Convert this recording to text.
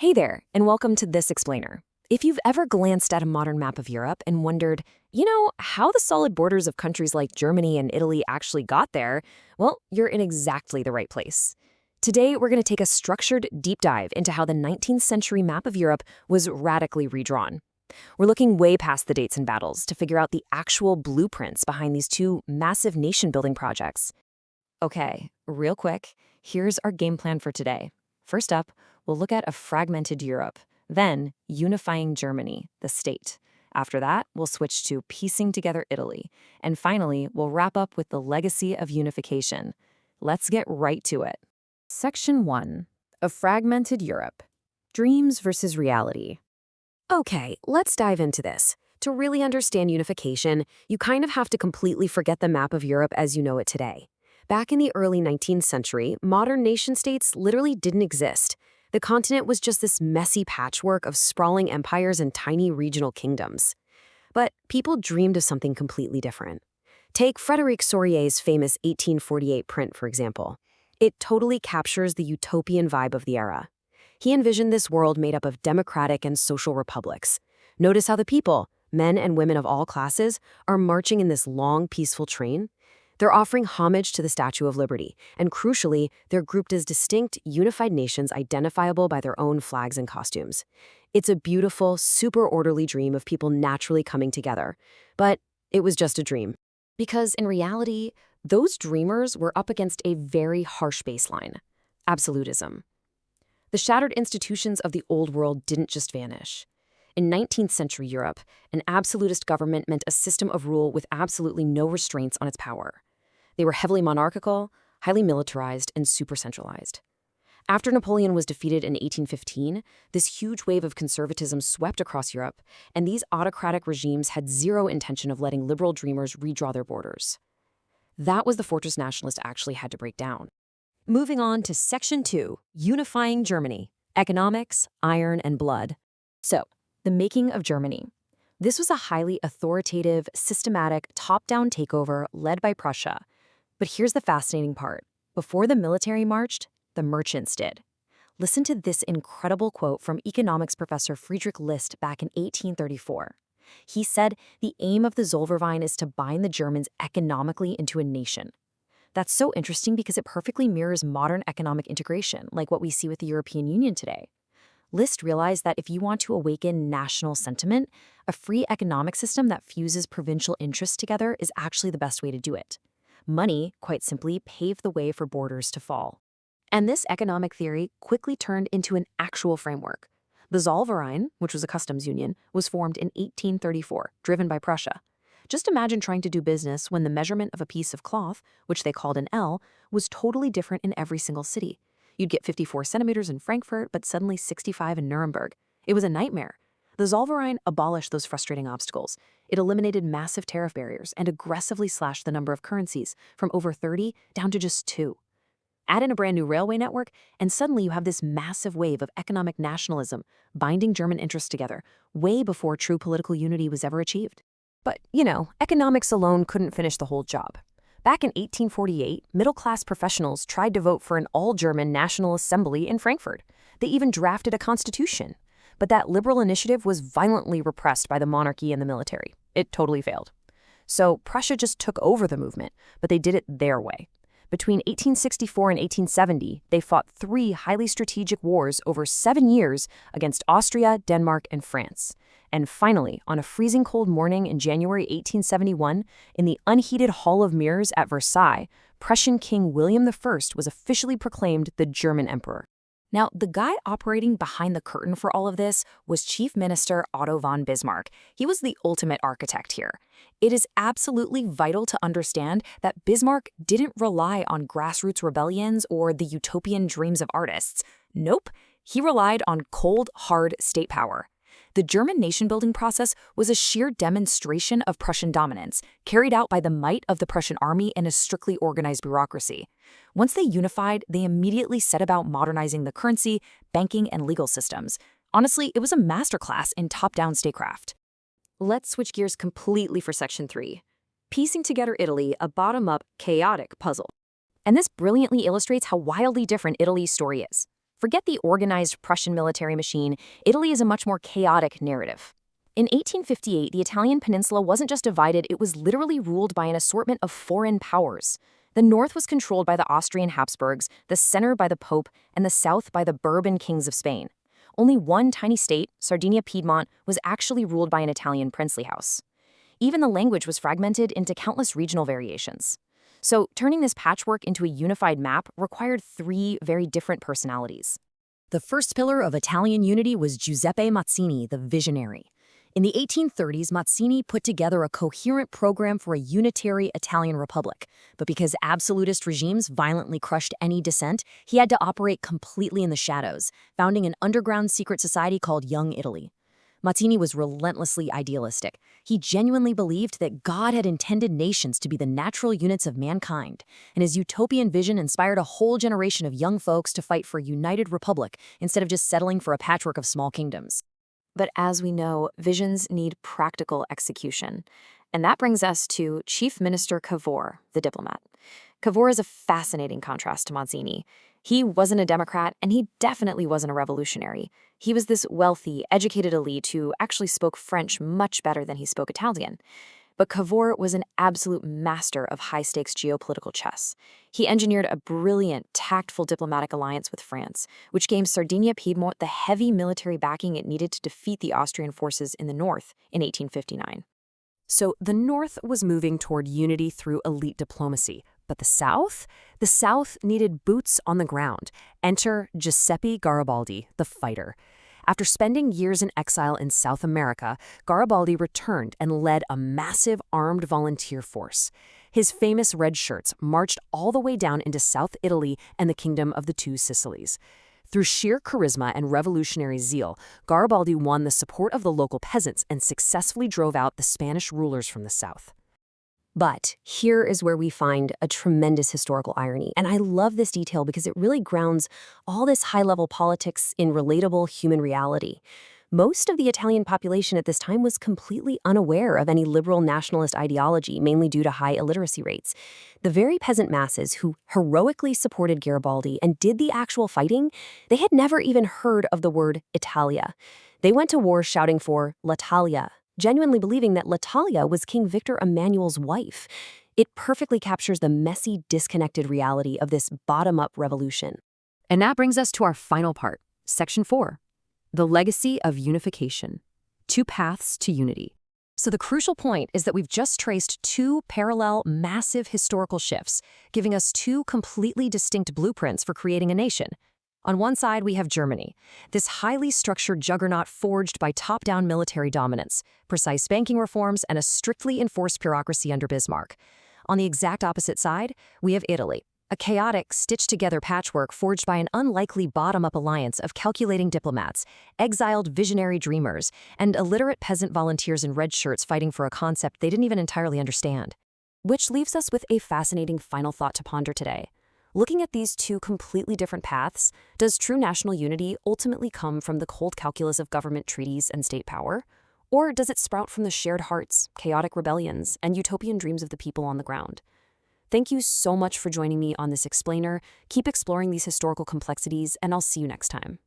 Hey there, and welcome to This Explainer. If you've ever glanced at a modern map of Europe and wondered, how the solid borders of countries like Germany and Italy actually got there, well, you're in exactly the right place. Today, we're going to take a structured deep dive into how the 19th century map of Europe was radically redrawn. We're looking way past the dates and battles to figure out the actual blueprints behind these two massive nation-building projects. Okay, real quick, here's our game plan for today. First up, we'll look at a fragmented Europe, then unifying Germany, the state. After that, we'll switch to piecing together Italy. And finally, we'll wrap up with the legacy of unification. Let's get right to it. Section 1. A fragmented Europe. Dreams versus reality. Okay, let's dive into this. To really understand unification, you kind of have to completely forget the map of Europe as you know it today. Back in the early 19th century, modern nation-states literally didn't exist. The continent was just this messy patchwork of sprawling empires and tiny regional kingdoms. But people dreamed of something completely different. Take Frédéric Sourier's famous 1848 print, for example. It totally captures the utopian vibe of the era. He envisioned this world made up of democratic and social republics. Notice how the people, men and women of all classes, are marching in this long, peaceful train. They're offering homage to the Statue of Liberty, and crucially, they're grouped as distinct, unified nations identifiable by their own flags and costumes. It's a beautiful, super orderly dream of people naturally coming together. But it was just a dream. Because in reality, those dreamers were up against a very harsh baseline: absolutism. The shattered institutions of the old world didn't just vanish. In 19th century Europe, an absolutist government meant a system of rule with absolutely no restraints on its power. They were heavily monarchical, highly militarized, and super centralized. After Napoleon was defeated in 1815, this huge wave of conservatism swept across Europe, and these autocratic regimes had zero intention of letting liberal dreamers redraw their borders. That was the fortress nationalists actually had to break down. Moving on to Section 2, Unifying Germany, Economics, Iron, and Blood. So, the making of Germany. This was a highly authoritative, systematic, top-down takeover led by Prussia. But here's the fascinating part. Before the military marched, the merchants did. Listen to this incredible quote from economics professor Friedrich List back in 1834. He said, "The aim of the Zollverein is to bind the Germans economically into a nation." That's so interesting because it perfectly mirrors modern economic integration, like what we see with the European Union today. List realized that if you want to awaken national sentiment, a free economic system that fuses provincial interests together is actually the best way to do it. Money, quite simply, paved the way for borders to fall. And this economic theory quickly turned into an actual framework. The Zollverein, which was a customs union, was formed in 1834, driven by Prussia. Just imagine trying to do business when the measurement of a piece of cloth, which they called an L, was totally different in every single city. You'd get 54 centimeters in Frankfurt, but suddenly 65 in Nuremberg. It was a nightmare. The Zollverein abolished those frustrating obstacles. It eliminated massive tariff barriers and aggressively slashed the number of currencies from over 30 down to just 2. Add in a brand new railway network, and suddenly you have this massive wave of economic nationalism binding German interests together, way before true political unity was ever achieved. But, economics alone couldn't finish the whole job. Back in 1848, middle-class professionals tried to vote for an all-German National Assembly in Frankfurt. They even drafted a constitution. But that liberal initiative was violently repressed by the monarchy and the military. It totally failed. So Prussia just took over the movement, but they did it their way. Between 1864 and 1870, they fought 3 highly strategic wars over 7 years against Austria, Denmark, and France. And finally, on a freezing cold morning in January 1871, in the unheated Hall of Mirrors at Versailles, Prussian King William I was officially proclaimed the German Emperor. Now, the guy operating behind the curtain for all of this was Chief Minister Otto von Bismarck. He was the ultimate architect here. It is absolutely vital to understand that Bismarck didn't rely on grassroots rebellions or the utopian dreams of artists. Nope, he relied on cold, hard state power. The German nation-building process was a sheer demonstration of Prussian dominance, carried out by the might of the Prussian army and a strictly organized bureaucracy. Once they unified, they immediately set about modernizing the currency, banking, and legal systems. Honestly, it was a masterclass in top-down statecraft. Let's switch gears completely for Section 3. Piecing together Italy, a bottom-up, chaotic puzzle. And this brilliantly illustrates how wildly different Italy's story is. Forget the organized Prussian military machine. Italy is a much more chaotic narrative. In 1858, the Italian peninsula wasn't just divided, it was literally ruled by an assortment of foreign powers. The north was controlled by the Austrian Habsburgs, the center by the Pope, and the south by the Bourbon kings of Spain. Only one tiny state, Sardinia-Piedmont, was actually ruled by an Italian princely house. Even the language was fragmented into countless regional variations. So, turning this patchwork into a unified map required three very different personalities. The first pillar of Italian unity was Giuseppe Mazzini, the visionary. In the 1830s, Mazzini put together a coherent program for a unitary Italian republic. But because absolutist regimes violently crushed any dissent, he had to operate completely in the shadows, founding an underground secret society called Young Italy. Mazzini was relentlessly idealistic. He genuinely believed that God had intended nations to be the natural units of mankind, and his utopian vision inspired a whole generation of young folks to fight for a united republic instead of just settling for a patchwork of small kingdoms. But as we know, visions need practical execution. And that brings us to Chief Minister Cavour, the diplomat. Cavour is a fascinating contrast to Mazzini. He wasn't a Democrat, and he definitely wasn't a revolutionary. He was this wealthy, educated elite who actually spoke French much better than he spoke Italian. But Cavour was an absolute master of high-stakes geopolitical chess. He engineered a brilliant, tactful diplomatic alliance with France, which gave Sardinia-Piedmont the heavy military backing it needed to defeat the Austrian forces in the north in 1859. So the north was moving toward unity through elite diplomacy. But the South? The South needed boots on the ground. Enter Giuseppe Garibaldi, the fighter. After spending years in exile in South America, Garibaldi returned and led a massive armed volunteer force. His famous red shirts marched all the way down into South Italy and the Kingdom of the Two Sicilies. Through sheer charisma and revolutionary zeal, Garibaldi won the support of the local peasants and successfully drove out the Spanish rulers from the south. But here is where we find a tremendous historical irony, and I love this detail because it really grounds all this high-level politics in relatable human reality. Most of the Italian population at this time was completely unaware of any liberal nationalist ideology, mainly due to high illiteracy rates. The very peasant masses who heroically supported Garibaldi and did the actual fighting, they had never even heard of the word Italia. They went to war shouting for l'Italia, genuinely believing that l'Italia was King Victor Emmanuel's wife. It perfectly captures the messy, disconnected reality of this bottom-up revolution. And that brings us to our final part, Section 4. The legacy of unification. Two paths to unity. So the crucial point is that we've just traced two parallel, massive historical shifts, giving us two completely distinct blueprints for creating a nation. On one side, we have Germany, this highly structured juggernaut forged by top-down military dominance, precise banking reforms, and a strictly enforced bureaucracy under Bismarck. On the exact opposite side, we have Italy, a chaotic, stitched-together patchwork forged by an unlikely bottom-up alliance of calculating diplomats, exiled visionary dreamers, and illiterate peasant volunteers in red shirts fighting for a concept they didn't even entirely understand. Which leaves us with a fascinating final thought to ponder today. Looking at these two completely different paths, does true national unity ultimately come from the cold calculus of government treaties and state power? Or does it sprout from the shared hearts, chaotic rebellions, and utopian dreams of the people on the ground? Thank you so much for joining me on this explainer. Keep exploring these historical complexities, and I'll see you next time.